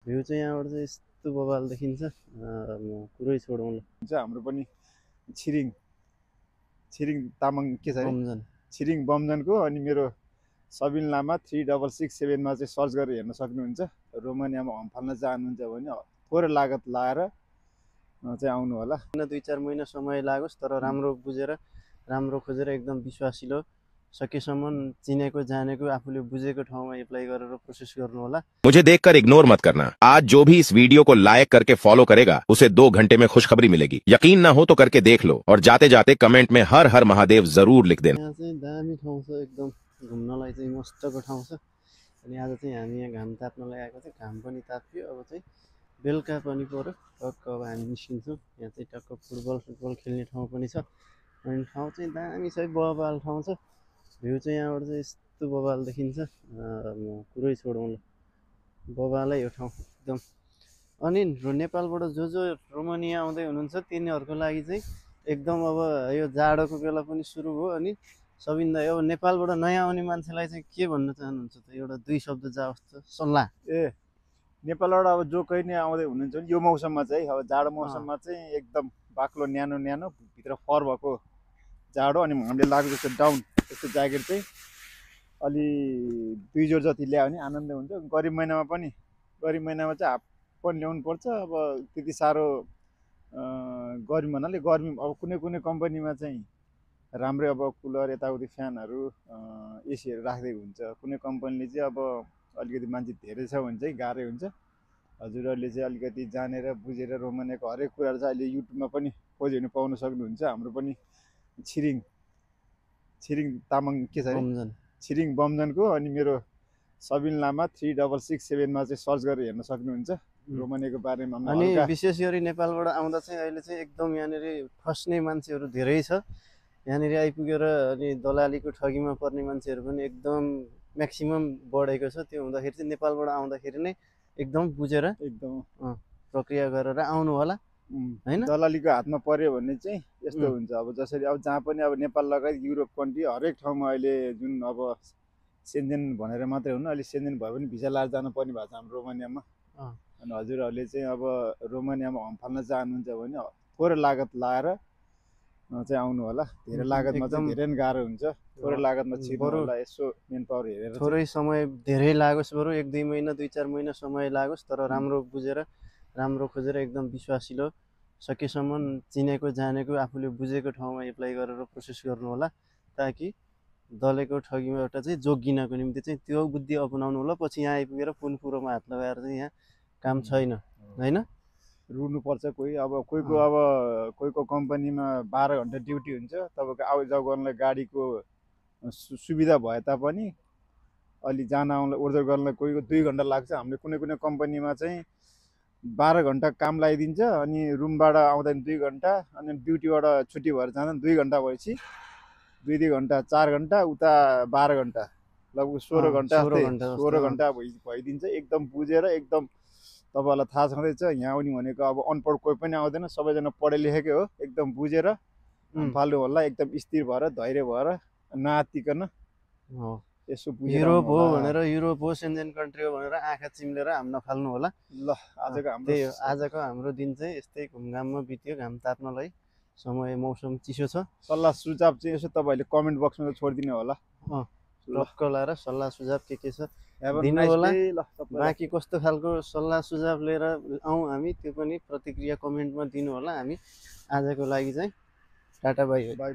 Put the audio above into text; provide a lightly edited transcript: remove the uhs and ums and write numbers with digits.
View चाहिँ यहाँबाट चाहिँ यस्तो बबाल देखिन्छ। म कुरै छोडौँ ल। हाम्रो पनि छिरिङ छिरिङ तामाङ के छ अरे बमजन छिरिङ बमजनको अनि मेरो सबिन लामा 3667 मा चाहिँ सर्च गरेर हेर्न सक्नुहुन्छ। रोमानियामा हम फाल्न चाहनुहुन्छ भने थोरै लागत लाएर चाहिँ आउनु होला। 2-4 महिना समय लागोस् तर राम्रो बुझेर राम्रो खोजेर एकदम विश्वासिलो सकेसम्म चिनेको जानेको आफूले बुझेको ठाउँमा एप्लाई गरेर प्रोसेस गर्नु होला। मुझे देखकर इग्नोर मत करना। आज जो भी इस वीडियो को लाइक करके फॉलो करेगा उसे 2 घंटे में खुशखबरी मिलेगी। यकीन ना हो तो करके देख लो और जाते जाते कमेंट में हर हर महादेव जरूर लिख देना। यहाँ चाहिँ दामी ठाउँ छ, एकदम घुम्नलाई चाहिँ मस्तको ठाउँ छ। अनि आज चाहिँ हामी यहाँ घाम ताप्नलाई आएको थियौँ। घाम पनि ताप्यो, अब चाहिँ बेलुका पनि पर्यो। टक्क अब हामी निस्किन्छौँ। यहाँ चाहिँ टक्क फुटबल खेल्ने ठाउँ पनि छ। अनि ठाउँ चाहिँ दामी छ, बबाल ठाउँ छ। भ्यू चाहिँ यहाँबाट चाहिँ यस्तो बबाल देखिन्छ। म कुरै छोडौँ ल, बबालै हो ठाउँ एकदम। अनि नेपालबाट जो रोमानिया आउँदै हुनुहुन्छ तिनीहरूको लागि चाहिँ एकदम अब यो जाडोको बेला पनि सुरु भयो। अनि सबिन दाइ, अब नेपालबाट नयाँ आउने मान्छेलाई चाहिँ के भन्न चाहनुहुन्छ त? एउटा 2 शब्द जाओस् त सल्लाह। नेपालबाट अब जो कोही नै आउँदै हुनुहुन्छ भने यो मौसममा चाहिँ अब जाडो मौसममा चाहिँ एकदम बाक्लो न्यानो न्यानो भित्र फर भएको जाडो अनि हामीले लागेको जस्तो डाउन यस्तो ज्याकेट चाहिँ अलि 2 जोड जति ल्यायो भने आनन्द हुन्छ। गरिब महिनामा चाहिँ हाफ पनि ल्याउनु पर्छ। अब त्यति साह्रो गर्मी भन्नाले गर्मी अब कुनै कम्पनीमा चाहिँ राम्रै अब कुलर यताउति फ्यानहरू एसीहरू राखिदिएको हुन्छ। कुनै कम्पनीले चाहिँ अब अलिकति मान्छे धेरै छ भने चाहिँ गाह्रै हुन्छ। हजुरहरूले चाहिँ अलिकति जानेर बुझेर रोमानियाको हरेक कुराहरू चाहिँ अहिले युट्युबमा पनि खोज्यो भने पाउन सक्नुहुन्छ। हाम्रो पनि छिरिङ तामाङ के छ अरे छिरिङ बमजनको अनि मेरो सबिन लामा 3667 मा चाहिँ सर्च गरेर हेर्न सक्नुहुन्छ रोमानियाको बारेमा। अनि विशेष गरी नेपालबाट आउँदा चाहिँ अहिले चाहिँ एकदम यहाँनिर फस्ने मान्छेहरू धेरै छ। यहाँनिर आइपुगेर अनि दलालीको ठगीमा पर्ने मान्छेहरू पनि एकदम म्याक्सिमम बढेको छ। त्यो हुँदाखेरि चाहिँ नेपालबाट आउँदाखेरि नै एकदम बुझेर एकदम प्रक्रिया गरेर आउनु होला हैन। दलालीको हातमा पर्यो भने चाहिँ यस्तो हुन्छ। अब जसरी अब जहाँ पनि अब नेपाल लगायत युरोप कन्ट्री हरेक ठाउँमा अहिले जुन अब सेन्जेन भनेर मात्रै हुनु, अहिले सेन्जेन भयो भने भिजा लाएर जानु पर्ने भएको छ हाम्रो रोमानियामा। अनि हजुरहरूले चाहिँ अब रोमानियामा हम फाल्न चाहनुहुन्छ भने थोरै लागत लाएर चाहिँ आउनु होला। धेरै लागतमा चाहिँ धेरै नै गाह्रो हुन्छ। थोरै लागतमा छिर्नु होला। यसो मेन पावर हेरेर थोरै समय धेरै लागोस्, बरु 1-2 महिना 2-4 महिना समय लागोस् तर राम्रो बुझेर राम्रो खोजेर एकदम विश्वासिलो सकेसम्म चिनेको जानेको आफूले बुझेको ठाउँमा एप्लाई गरेर प्रोसेस गर्नु होला। ताकि दलेको ठगीबाट चाहिँ जोगिनको निम्ति चाहिँ त्यो बुद्धि अपनाउनु होला। पछि यहाँ आइपुगेर पुन कुरोमा हात लगाएर चाहिँ यहाँ काम छैन हैन। रुनु पर्छ कोही। अब कोहीको कम्पनीमा 12 घन्टा ड्युटी हुन्छ। तपाईँको आउजाउ गर्नलाई गाडीको सुविधा भए तापनि अलि जान आउनलाई ओर्दर गर्नलाई कोहीको 2 घन्टा लाग्छ। हामीले कुनै कम्पनीमा चाहिँ 12 घन्टा काम लगाइदिन्छ। अनि रुमबाट आउँदा 2 घन्टा अनि ड्युटीबाट छुट्टी भएर जाँदा 2 घन्टा भएपछि 2 घन्टा 4 घन्टा उता 12 घन्टा लगभग 16 घन्टा भइदिन्छ। एकदम बुझेर एकदम तपाईँहरूलाई थाहा छँदैछ यहाँ आउने भनेको अब अनपढ कोही पनि आउँदैन, सबैजना पढे लेखेकै हो। एकदम बुझेर फाल्नु होला। एकदम स्थिर भएर धैर्य भएर नआत्तिकन यसो बुझेर युरोप हो भनेर युरोप हो सेन्जेन कन्ट्री हो भनेर आँखा चिम्लेर हाम नफाल्नु होला। ल आजको हाम्रो दिन चाहिँ यस्तै घुमघाममा बित्यो। घाम ताप्नलाई समय मौसम चिसो छ। सल्लाह सुझाव चाहिँ यसो तपाईँहरूले कमेन्ट बक्समा छोडिदिनु होला। टक्क लाएर सल्लाह सुझाव के छ दिनु होला। बाँकी कस्तो खालको सल्लाह सुझाव लिएर आउँ हामी त्यो पनि प्रतिक्रिया कमेन्टमा दिनु होला। हामी आजको लागि चाहिँ टाटा बाई बाई।